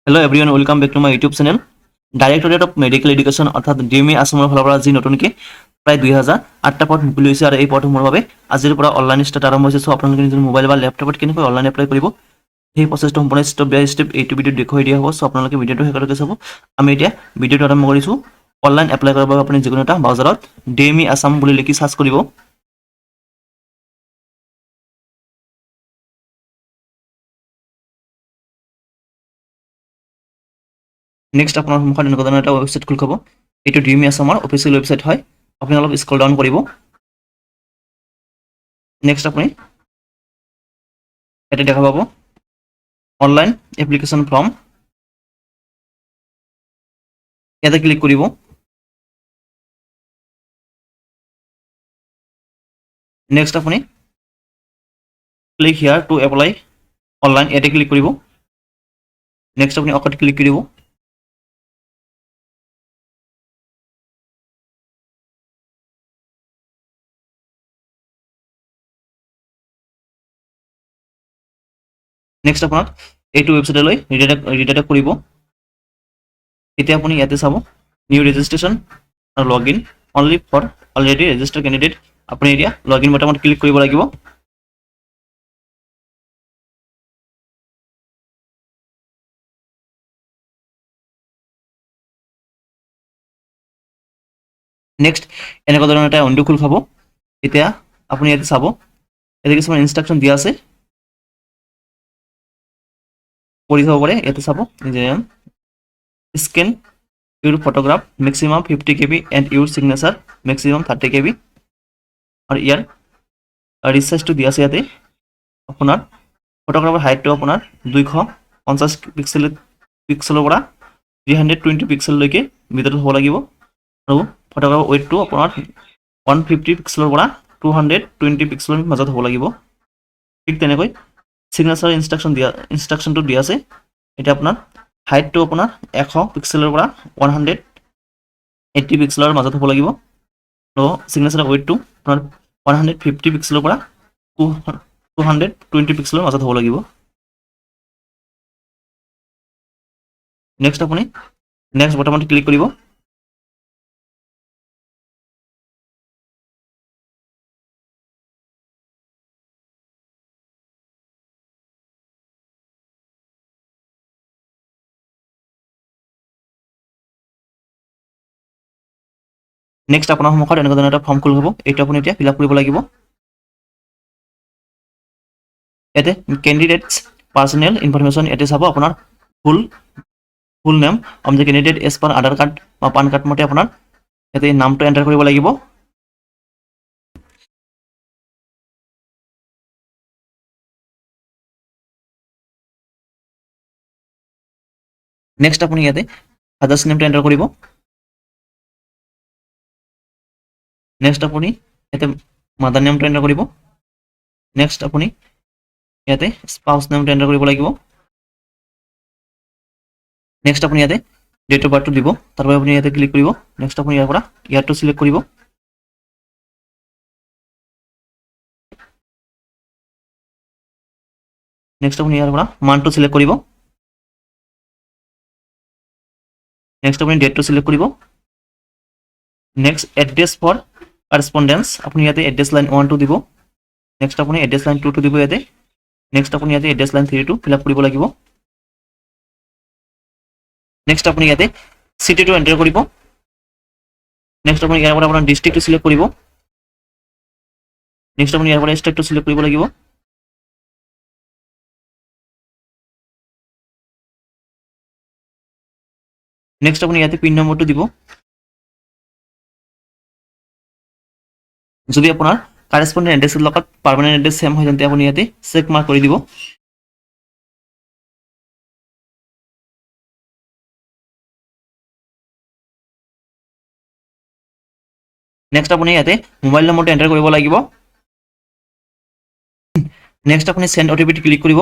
Hello everyone, welcome back to my YouTube channel. Directorate of Medical Education অর্থাৎ DME আসামৰ ফালৰ পৰা যি নতুনকৈ প্ৰায় 2008টা পদ মুকলি হৈছে আৰু এই পদসমূহৰ বাবে আজিৰ পৰা অনলাইন ষ্টাৰ্ট আৰম্ভ হৈছে। সো আপোনালোকে নিজৰ মোবাইল বা ল্যাপটপত কেনেকৈ অনলাইন এপ্লাই কৰিব সেই প্ৰচেছটো সম্পূৰ্ণ ষ্টেপ বাই ষ্টেপ এইটো ভিডিঅ'ত দেখুৱাই দিয়া হ'ব। সো আপোনালোকে ভিডিঅ'টো শেষলৈকে চাব। আমি এতিয়া ভিডিঅ'টো আৰম্ভ কৰিছোঁ। অনলাইন এপ্লাই কৰাৰ বাবে আপুনি যিকোনো এটা ব্ৰাউজাৰত DME আসাম বুলি লিখি সাৰ্চ কৰিব। নেক্সট আপোনাৰ সন্মুখত এনেকুৱা ধৰণৰ এটা ৱেবছাইট খোল খাব। এইটো DME আসামৰ অফিচিয়েল ৱেবছাইট হয়। আপুনি অলপ স্ক্ৰল ডাউন কৰিব। নেক্সট আপুনি এটা দেখা পাব অনলাইন এপ্লিকেশ্যন ফৰ্ম, ইয়াতে ক্লিক কৰিব। নেক্সট আপুনি click here to apply online, ইয়াতে ক্লিক কৰিব। নেক্সট আপুনি অকত ক্লিক কৰিব। নেক্সট আপোনাক এইটো ৱেবছাইটলৈ ৰিডাইৰেক্ট কৰিব। এতিয়া আপুনি ইয়াতে চাব নিউ ৰেজিষ্ট্ৰেশ্যন আৰু log in only for already registered candidate. আপুনি এতিয়া লগ ইন বটনত ক্লিক কৰিব লাগিব। নেক্সট এনেকুৱা ধৰণৰ এটা উইণ্ডো খোল খাব। এতিয়া আপুনি ইয়াতে চাব, ইয়াতে কিছুমান ইনষ্ট্ৰাকশ্যন দিয়া আছে, পঢ়ি চাব পাৰে। ইয়াতে চাব যে স্কেন ইউৰ ফটোগ্ৰাফ মেক্সিমাম 50 KB এণ্ড ইউৰ চিগনেচাৰ মেক্সিমাম 30 KB। আৰু ইয়াৰ ৰিচাৰ্জটো দিয়া আছে ইয়াতে। আপোনাৰ ফটোগ্ৰাফৰ হাইটটো আপোনাৰ 250 পিক্সেলৰ পৰা 320 পিক্সেললৈকে ভিতৰত হ'ব লাগিব। আৰু ফটোগ্ৰাফৰ ৱেইটটো আপোনাৰ 150 পিক্সেলৰ পৰা 220 পিক্সেলৰ মাজত হ'ব লাগিব। ঠিক তেনেকৈ চিগনেচাৰ ইনষ্ট্ৰাকশ্যনটো দিয়া আছে। এতিয়া আপোনাৰ হাইটটো আপোনাৰ 100 পিক্সেলৰ পৰা 180 পিক্সেলৰ মাজত হ'ব লাগিব। আৰু চিগনেচাৰ ৱেইটটো আপোনাৰ 150 পিক্সেলৰ পৰা 220 পিক্সেলৰ মাজত হ'ব লাগিব। নেক্সট আপুনি নেক্সট বটনত ক্লিক কৰিব। নেক্সট আপোনাৰ সন্মুখত এনেকুৱা ধৰণৰ এটা ফৰ্ম খোল খাব। এইটো আপুনি এতিয়া ফিল আপ কৰিব লাগিব। ইয়াতে কেণ্ডিডেটছ পাৰ্চনেল ইনফৰমেশ্যন ইয়াতে চাব আপোনাৰ full name of the candidate as per Aadhaar card বা পান কাৰ্ড মতে আপোনাৰ ইয়াতে নামটো এণ্টাৰ কৰিব লাগিব। নেক্সট আপুনি ইয়াতে ফাদাৰ্ছ নেমটো এণ্টাৰ কৰিব। নেক্সট আপুনি ইয়াতে মাদাৰ নেমটো এণ্টাৰ কৰিব। নেক্সট আপুনি ইয়াতে স্পাউছ নেমটো এণ্টাৰ কৰিব লাগিব। নেক্সট আপুনি ইয়াতে ডেট অফ বাৰ্থটো দিব, তাৰ বাবে আপুনি ইয়াতে ক্লিক কৰিব। নেক্সট আপুনি ইয়াৰ পৰা ইয়াৰটো চিলেক্ট কৰিব। নেক্সট আপুনি ইয়াৰ পৰা মান্থটো চিলেক্ট কৰিব। নেক্সট আপুনি ডেটটো চিলেক্ট কৰিব। নেক্সট এড্ৰেছ ফৰ কাৰেছপণ্ডেঞ্চ আপুনি ইয়াতে এড্ৰেছ লাইন 1টো দিব। নেক্সট আপুনি এড্ৰেছ লাইন 2টো দিব ইয়াতে। নেক্সট আপুনি ইয়াতে এড্ৰেছ লাইন 3টো ফিল আপ কৰিব লাগিব। নেক্সট আপুনি ইয়াতে চিটিটো এণ্টাৰ কৰিব। নেক্সট আপুনি ইয়াৰ পৰা আপোনাৰ ডিষ্ট্ৰিক্টটো চিলেক্ট কৰিব। নেক্সট আপুনি ইয়াৰ পৰা ষ্টেটটো চিলেক্ট কৰিব লাগিব। নেক্সট আপুনি ইয়াতে পিন নম্বৰটো দিব। যদি আপোনাৰ কাৰেছপণ্ডেণ্ট এড্ৰেছৰ লগত পাৰ্মানেণ্ট এড্ৰেছ ছেম হয় তেন্তে আপুনি ইয়াতে চেক মাৰ্ক কৰি দিব। নেক্সট আপুনি ইয়াতে মোবাইল নম্বৰটো এণ্টাৰ কৰিব লাগিব। নেক্সট আপুনি চেণ্ড OTP ক্লিক কৰিব।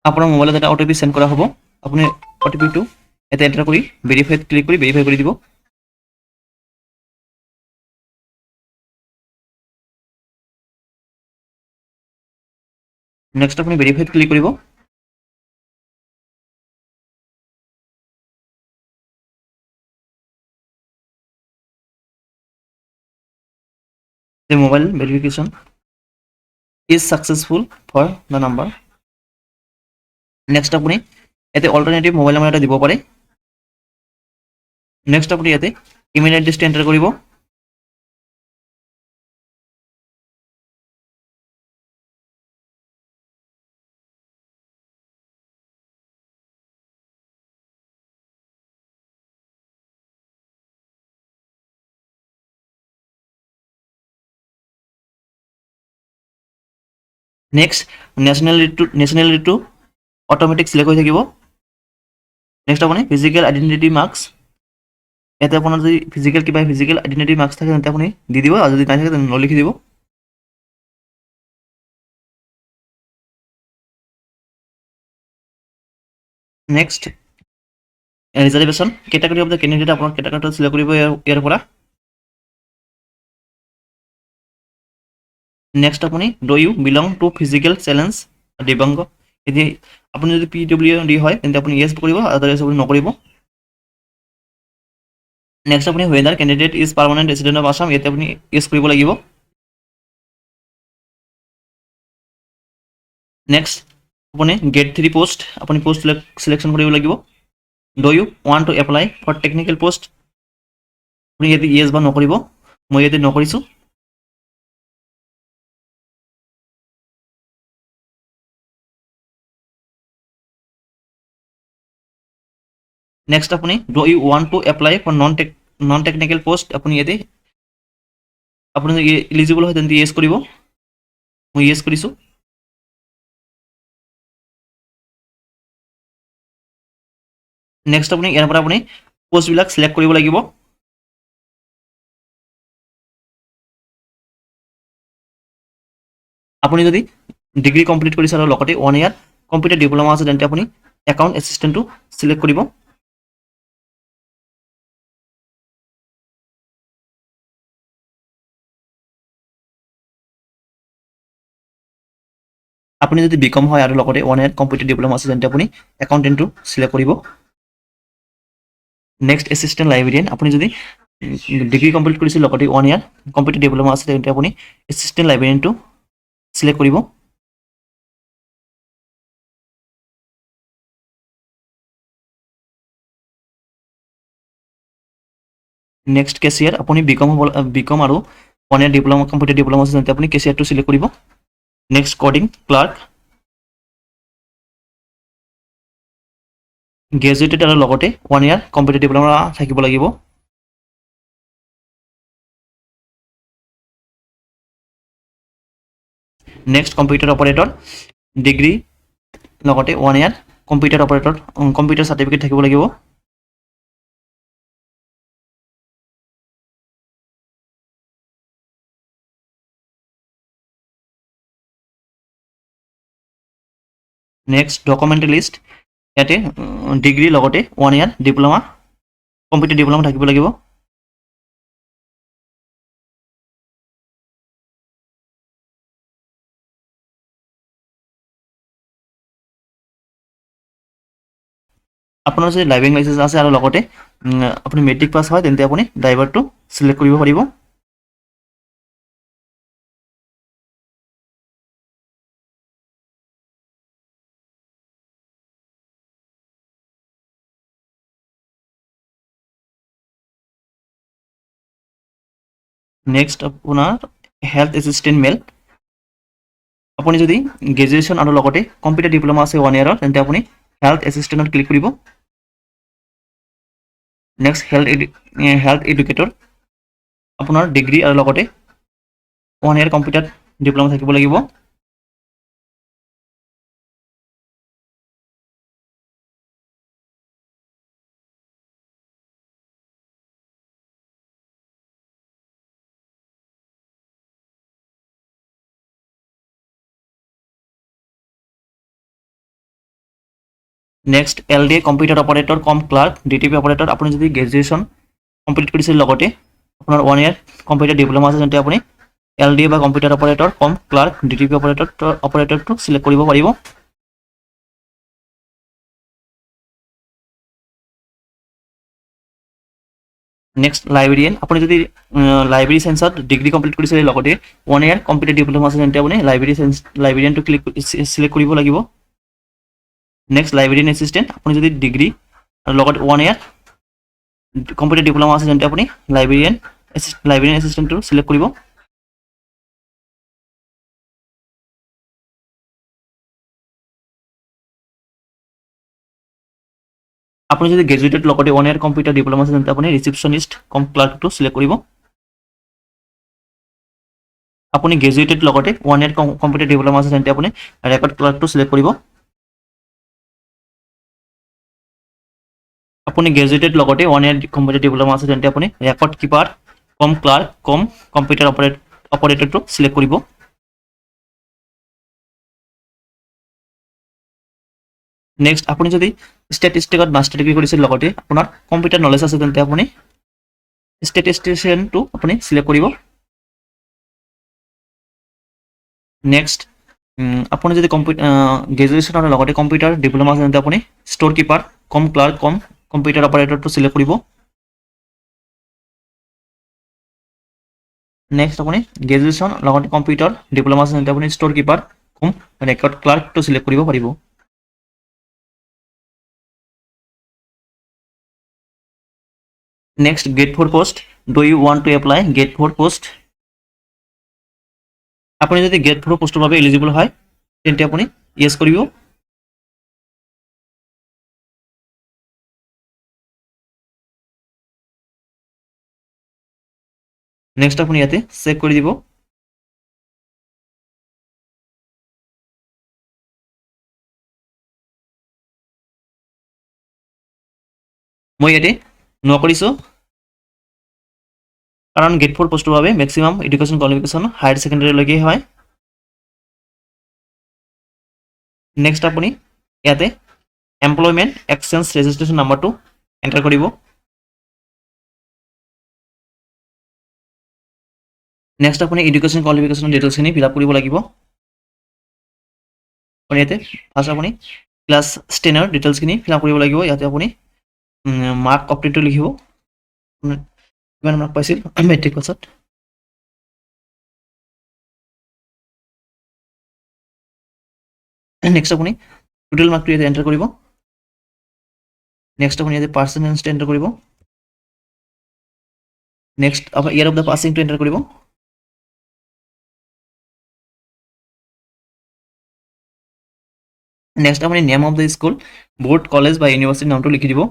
আপোনাৰ মোবাইলত এটা OTP চেণ্ড কৰা হ'ব। আপুনি OTPটো ইয়াতে এণ্টাৰ কৰি ভেৰিফাইত ক্লিক কৰি ভেৰিফাই কৰি দিব। নেক্সট আপুনি ভেৰিফাইড ক্লিক কৰিব। The mobile verification is successful for the number. Next আপুনি ইয়াতে অল্টাৰনেটিভ মোবাইল নম্বৰ এটা দিব পাৰে। নেক্সট আপুনি ইয়াতে ইমেইল এড্ৰেছটো এণ্টাৰ কৰিব। নেক্সট নেশ্যনেলিটিটো অট'মেটিক চিলেক্ট হৈ থাকিব। নেক্সট আপুনি ফিজিকেল আইডেণ্টিটি মাৰ্কছ, ইয়াতে আপোনাৰ যদি ফিজিকেল আইডেণ্টিটি মাৰ্কছ থাকে তেন্তে আপুনি দি দিব, আৰু যদি নাই থাকে তেন্তে নলিখি দিব। Next reservation category of the candidate, আপোনাৰ কেটেগৰীটো চিলেক্ট কৰিব ইয়াৰ পৰা। নেক্সট আপুনি do you belong to physical challenge দিব্যাংগ, এতিয়া আপুনি যদি PWD হয় তেন্তে আপুনি ইয়েছ কৰিব, আদাৰৱাইজ আপুনি নকৰিব। নেক্সট আপুনি whether candidate is permanent resident of Assam, ইয়াতে আপুনি ইয়েছ কৰিব লাগিব। নেক্সট আপুনি গেট 3 পোষ্ট, আপুনি পোষ্ট চিলেকশ্যন কৰিব লাগিব। Do you want to apply for technical post, আপুনি ইয়াতে ইয়েছ বা নকৰিব, মই ইয়াতে নকৰিছোঁ। নেক্সট আপুনি do you want to apply for non technical post, আপুনি ইয়াতে আপুনি যদি ইলিজিবল হয় তেন্তে ইয়েছ কৰিব, মই ইয়েছ কৰিছোঁ। নেক্সট আপুনি ইয়াৰ পৰা আপুনি পোষ্টবিলাক চিলেক্ট কৰিব লাগিব। আপুনি যদি ডিগ্ৰী কমপ্লিট কৰিছে আৰু লগতে 1 year কম্পিউটাৰ ডিপ্ল'মা আছে তেন্তে আপুনি একাউণ্ট এছিষ্টেণ্টটো চিলেক্ট কৰিব। আপুনি যদি BCom হয় আৰু লগতে 1 year কম্পিউটাৰ ডিপ্ল'মা আছে তেন্তে আপুনি একাউণ্টেণ্টটো চিলেক্ট কৰিব। নেক্সট এছিষ্টেণ্ট লাইব্ৰেৰিয়ান, আপুনি যদি ডিগ্ৰী কমপ্লিট কৰিছে লগতে 1 year কম্পিউটাৰ ডিপ্ল'মা আছে তেন্তে আপুনি এছিষ্টেণ্ট লাইব্ৰেৰিয়ানটো চিলেক্ট কৰিব। নেক্সট কেচিয়াৰ, আপুনি BCom আৰু 1 year ডিপ্ল'মা কম্পিউটাৰ ডিপ্ল'মা আছে তেন্তে আপুনি কেচিয়াৰটো চিলেক্ট কৰিব। নেক্সট কডিং ক্লাৰ্ক, গ্ৰেজুৱেটেড আৰু লগতে 1 year কম্পিউটাৰ ডিপ্ল'মা থাকিব লাগিব। নেক্সট কম্পিউটাৰ অপাৰেটৰ, ডিগ্ৰী লগতে 1 year computer operator computer certificate থাকিব লাগিব। নেক্সট ডকুমেণ্টেলিষ্ট, ইয়াতে ডিগ্ৰী লগতে 1 year ডিপ্ল'মা কম্পিউটাৰ ডিপ্ল'মা থাকিব লাগিব। আপোনাৰ যদি ড্ৰাইভিং লাইচেঞ্চ আছে আৰু লগতে আপুনি মেট্ৰিক পাছ হয় তেন্তে আপুনি ড্ৰাইভাৰটো চিলেক্ট কৰিব পাৰিব। নেক্সট আপোনাৰ হেল্থ এছিষ্টেণ্ট মেল, আপুনি যদি গ্ৰেজুৱেশ্যন আৰু লগতে কম্পিউটাৰ ডিপ্ল'মা আছে 1 year তেন্তে আপুনি হেল্থ এছিষ্টেণ্টত ক্লিক কৰিব। নেক্সট হেল্থ এডুকেটৰ, আপোনাৰ ডিগ্ৰী আৰু লগতে 1 year কম্পিউটাৰ ডিপ্ল'মা থাকিব লাগিব। নেক্সট LD কম্পিউটাৰ অপাৰেটৰ কম ক্লাৰ্ক DTP অপাৰেটৰ, আপুনি যদি গ্ৰেজুৱেশ্যন কমপ্লিট কৰিছে লগতে আপোনাৰ 1 year কম্পিউটাৰ ডিপ্ল'মা আছে তেন্তে আপুনি LDA বা কম্পিউটাৰ অপাৰেটৰ, কম ক্লাৰ্ক, DTP অপাৰেটৰটো চিলেক্ট কৰিব পাৰিব। নেক্সট লাইব্ৰেৰিয়ান, আপুনি যদি লাইব্ৰেৰী চায়েন্সত ডিগ্ৰী কমপ্লিট কৰিছে লগতে 1 year কম্পিউটাৰ ডিপ্ল'মা আছে তেন্তে আপুনি লাইব্ৰেৰিয়ানটো চিলেক্ট কৰিব লাগিব। নেক্সট লাইব্ৰেৰিয়ান এছিষ্টেণ্ট, আপুনি যদি ডিগ্ৰী আৰু লগত 1 year কম্পিউটাৰ ডিপ্ল'মা আছে তেন্তে আপুনি লাইব্ৰেৰিয়ান এছিষ্টেণ্টটো চিলেক্ট কৰিব। আপুনি যদি গ্ৰেজুৱেটেড লগতে 1 year কম্পিউটাৰ ডিপ্ল'মা আছে তেন্তে আপুনি ৰিচিপশ্যনিষ্ট কম ক্লাৰ্কটো চিলেক্ট কৰিব। আপুনি গ্ৰেজুৱেটেড লগতে 1 year কম্পিউটাৰ ডিপ্ল'মা আছে তেন্তে আপুনি ৰেকৰ্ড ক্লাৰ্কটো চিলেক্ট কৰিব। আপুনি গ্ৰেজুৱেটেড লগতে 1 year কম্পিউটাৰ ডিপ্ল'মা আছে তেন্তে আপুনি record keeper cum clerk cum computer অপাৰেটৰটো চিলেক্ট কৰিব। নেক্সট আপুনি যদি ষ্টেটিষ্টিকত মাষ্টাৰ ডিগ্ৰী কৰিছে লগতে আপোনাৰ কম্পিউটাৰ নলেজ আছে তেন্তে আপুনি ষ্টেটিষ্টিচিয়ানটো আপুনি চিলেক্ট কৰিব। নেক্সট আপুনি যদি গ্ৰেজুৱেশ্যনৰ লগতে কম্পিউটাৰ ডিপ্ল'মা আছে তেন্তে আপুনি store keeper cum clerk cum computer অপাৰেটৰটো চিলেক্ট কৰিব। নেক্সট আপুনি গ্ৰেজুৱেশ্যন লগতে কম্পিউটাৰ ডিপ্ল'মা আছে তেন্তে আপুনি ষ্ট'ৰ কিপাৰ কম ৰেকৰ্ড ক্লাৰ্কটো চিলেক্ট কৰিব পাৰিব। Next grade 4 post, do you want to apply grade 4 post? আপুনি যদি গ্ৰেড 4 পোষ্টৰ বাবে এলিজিবল হয় তেন্তে আপুনি য়েছ কৰিব। নেক্সট আপুনি ইয়াতে চেক কৰি দিব। মই ইয়াতে কৰিছোঁ কাৰণ গ্ৰেড 4 পোষ্টৰ বাবে মেক্সিমাম এডুকেশ্যন কোৱালিফিকেশ্যন হায়াৰ ছেকেণ্ডেৰীলৈকে হয়। নেক্সট আপুনি ইয়াতে এমপ্লয়মেণ্ট এক্সচেঞ্জ ৰেজিষ্ট্ৰেশ্যন নাম্বাৰটো এণ্টাৰ কৰিব। নেক্সট আপুনি এডুকেশ্যন কোৱালিফিকেশ্যন ডিটেইলছখিনি ফিল আপ কৰিব লাগিব। আপুনি ইয়াতে ফাৰ্ষ্ট আপুনি ক্লাছ 10ৰ ডিটেইলছখিনি ফিল আপ কৰিব লাগিব। ইয়াতে আপুনি মাৰ্ক অপডেটটো লিখিব, কিমান মাৰ্ক পাইছিল মেট্ৰিক পাছত। নেক্সট আপুনি টোটেল মাৰ্কটো ইয়াতে এণ্টাৰ কৰিব। নেক্সট আপুনি ইয়াতে পাৰ্চেণ্টেজটো এণ্টাৰ কৰিব। নেক্সট আপোনাৰ ইয়াৰ অফ দ্য পাছিংটো এণ্টাৰ কৰিব। নেক্সট আপুনি name of the school, board, college বা ইউনিভাৰ্চিটিৰ নামটো লিখি দিব।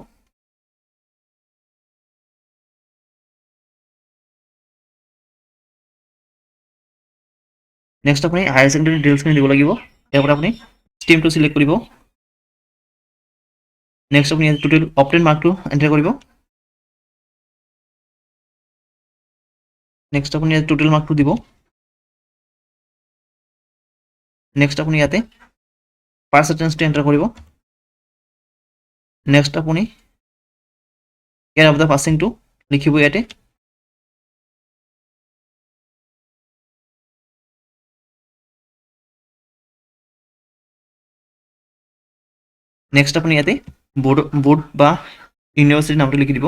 নেক্সট আপুনি হায়াৰ ছেকেণ্ডেৰী ডিটেইলছখিনি দিব লাগিব। ইয়াৰ পৰা আপুনি ষ্ট্ৰীমটো চিলেক্ট কৰিব। নেক্সট আপুনি টোটেল অপটেন মাৰ্কটো এণ্টাৰ কৰিব। নেক্সট আপুনি ইয়াত টোটেল মাৰ্কটো দিব। নেক্সট আপুনি ইয়াতে পাৰ্চেণ্টেজটো এণ্টাৰ কৰিব। নেক্সট আপুনি ইয়াৰ অফ দ্য পাছিংটো লিখিব ইয়াতে। নেক্সট আপুনি ইয়াতে বোৰ্ড বা ইউনিভাৰ্চিটিৰ নামটো লিখি দিব।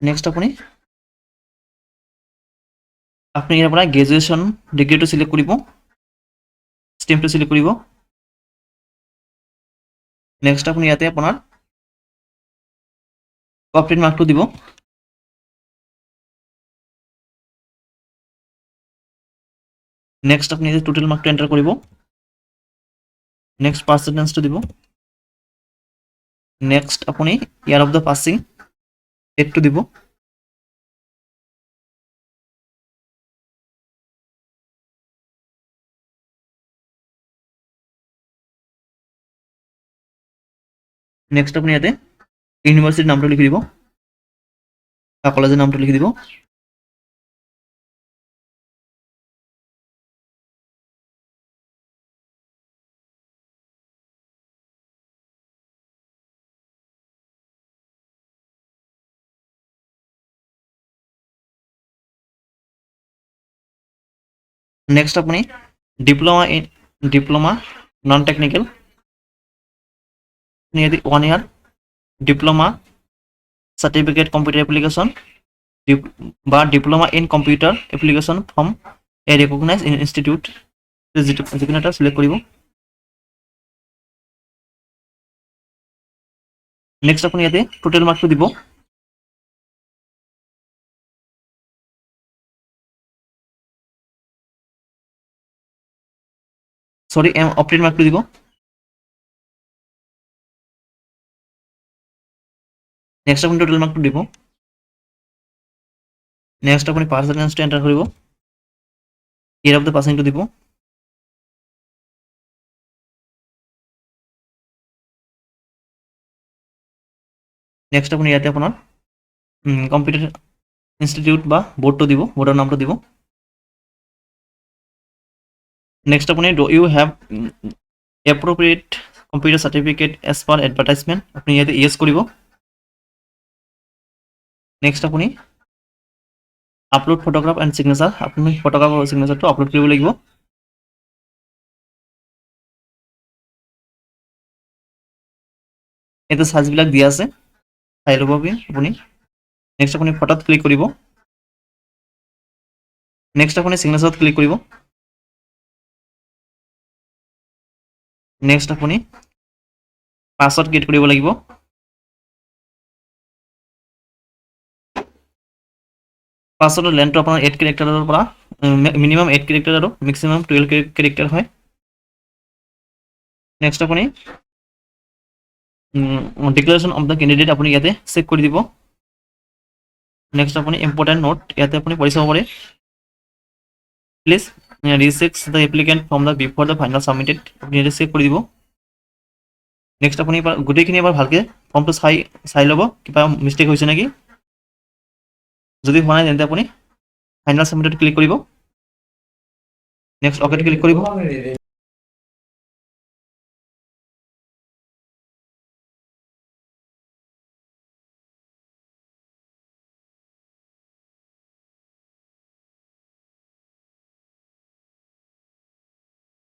নেক্সট আপুনি ইয়াৰ পৰা গ্ৰেজুৱেশ্যন ডিগ্ৰীটো চিলেক্ট কৰিব, ষ্ট্ৰীমটো চিলেক্ট কৰিব। নেক্সট আপুনি ইয়াতে আপোনাৰ অপটেন মাৰ্কটো দিব। নেক্সট আপুনি ইয়াতে টোটেল মাৰ্কটো এণ্টাৰ কৰিব। নেক্সট পাৰ্চেণ্টেজটো দিব। নেক্সট আপুনি ইয়াৰ অফ দ্য পাছিং ডেটটো দিব। নেক্সট আপুনি ইয়াতে ইউনিভাৰ্চিটিৰ নামটো লিখি দিব বা কলেজৰ নামটো লিখি দিব। নেক্সট আপুনি ডিপ্লোমা নন টেকনিক্যাল আপনি 1 year diploma certificate computer application বা diploma in computer application from a recognise institute যিকোনো এটা সিলেক্ট কৰিব নেক্সট আপুনি ইয়াতে টোটাল মাৰ্কটো দিব সরি অপটেড মার্কটো দিব নেক্সট আপুনি টোটাল মাৰ্কটো দিব নেক্সট আপুনি পাৰ্চেন্টেজটো এন্টাৰ কৰিব ইয়াৰ অফ দ্য পাসিংটো দিব নেক্সট আপুনি ইয়াতে আপোনাৰ কম্পিউটাৰ ইনস্টিটিউট বা বোর্ডটো দিব বোর্ডৰ নামটো দিব নেক্সট আপুনি you have appropriate computer certificate as per advertisement আপুনি ইয়াতে ইয়েস কৰিব নেক্সট আপুনি আপলোড ফটোগ্ৰাফ এণ্ড সিগনেচাৰ আপুনি ফটোগ্ৰাফ আৰু সিগনেচাৰটো আপলোড কৰিব লাগিব এটা সাইজবিলাক দিয়া আছে চাই ল'ব আপুনি নেক্সট আপুনি ফটোত ক্লিক কৰিব নেক্সট আপুনি সিগনেচাৰত ক্লিক কৰিব নেক্সট আপুনি পাসওয়ার্ড ক্রিয়েট কৰিব লাগিব পাসওয়ার্ডৰ লেন্থটো আপোনাৰ 8 ক্যাৰেক্টাৰৰ পৰা মিনিমাম 8 ক্যাৰেক্টাৰ আৰু ম্যাক্সিমাম 12 ক্যাৰেক্টাৰ হয় নেক্সট আপুনি ডিক্লাৰেশন অফ দ্য ক্যান্ডিডেট আপুনি ইয়াতে চেক কৰি দিব নেক্সট আপুনি ইম্পৰ্টেন্ট নোট ইয়াতে আপুনি পঢ়ি চাব পাৰে please reject the applicant from the before the final submitted আপনি এটা চেক কৰি দিব নেক্সট আপুনি এবাৰ গোটেইখিনি এবাৰ ভালকে ফৰ্মটো চাই ল'ব কিবা মিষ্টেক হৈছে নেকি যদি হোৱা নাই তেন্তে আপুনি ফাইনাল সাবমিটেড ক্লিক কৰিব নেক্সট ওকে ক্লিক কৰিব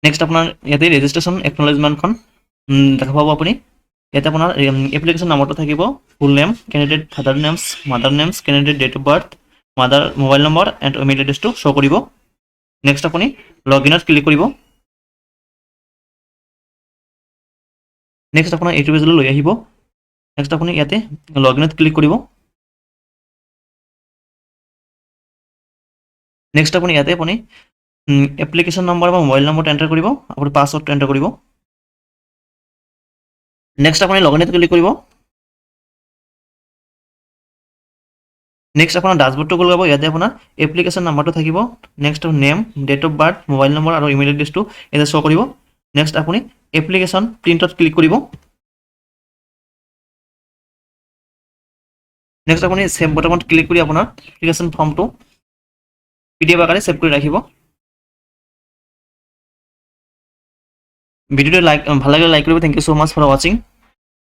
নেক্সট আপোনাৰ ইয়াতে ৰেজিষ্ট্ৰেশ্যন একনলেজমেণ্টখন দেখা পাব আপুনি ইয়াতে আপোনাৰ এপ্লিকেশ্যন নাম্বাৰটো থাকিব full name candidate father names mother names candidate date of birth mother mobile number and email এড্ৰেছটো শ্ব' কৰিব নেক্সট আপুনি লগইনত ক্লিক কৰিব নেক্সট আপোনাৰ এইটো পেজলৈ লৈ আহিব নেক্সট আপুনি ইয়াতে লগইনত ক্লিক কৰিব নেক্সট আপুনি ইয়াতে আপুনি এপ্লিকেশ্যন নম্বৰ বা মোবাইল নম্বৰটো এণ্টাৰ কৰিব আপুনি পাছৱৰ্ডটো এণ্টাৰ কৰিব নেক্সট আপুনি লগইনত ক্লিক কৰিব নেক্সট আপোনাৰ ডাশবোৰ্ডটো গ'ল যাব ইয়াতে আপোনাৰ এপ্লিকেশ্যন নাম্বাৰটো থাকিব next name date of birth mobile number আৰু ইমেইল এড্ৰেছটো ইয়াতে শ্ব' কৰিব নেক্সট আপুনি এপ্লিকেশ্যন প্ৰিণ্টত ক্লিক কৰিব নেক্সট আপুনি সেভ বটনত ক্লিক কৰি আপোনাৰ এপ্লিকেশ্যন ফৰ্মটো PDF আকাৰে সেভ কৰি ৰাখিব ভিডিওটো ভাল লাগিলে লাইক কৰিব thank you so much for watching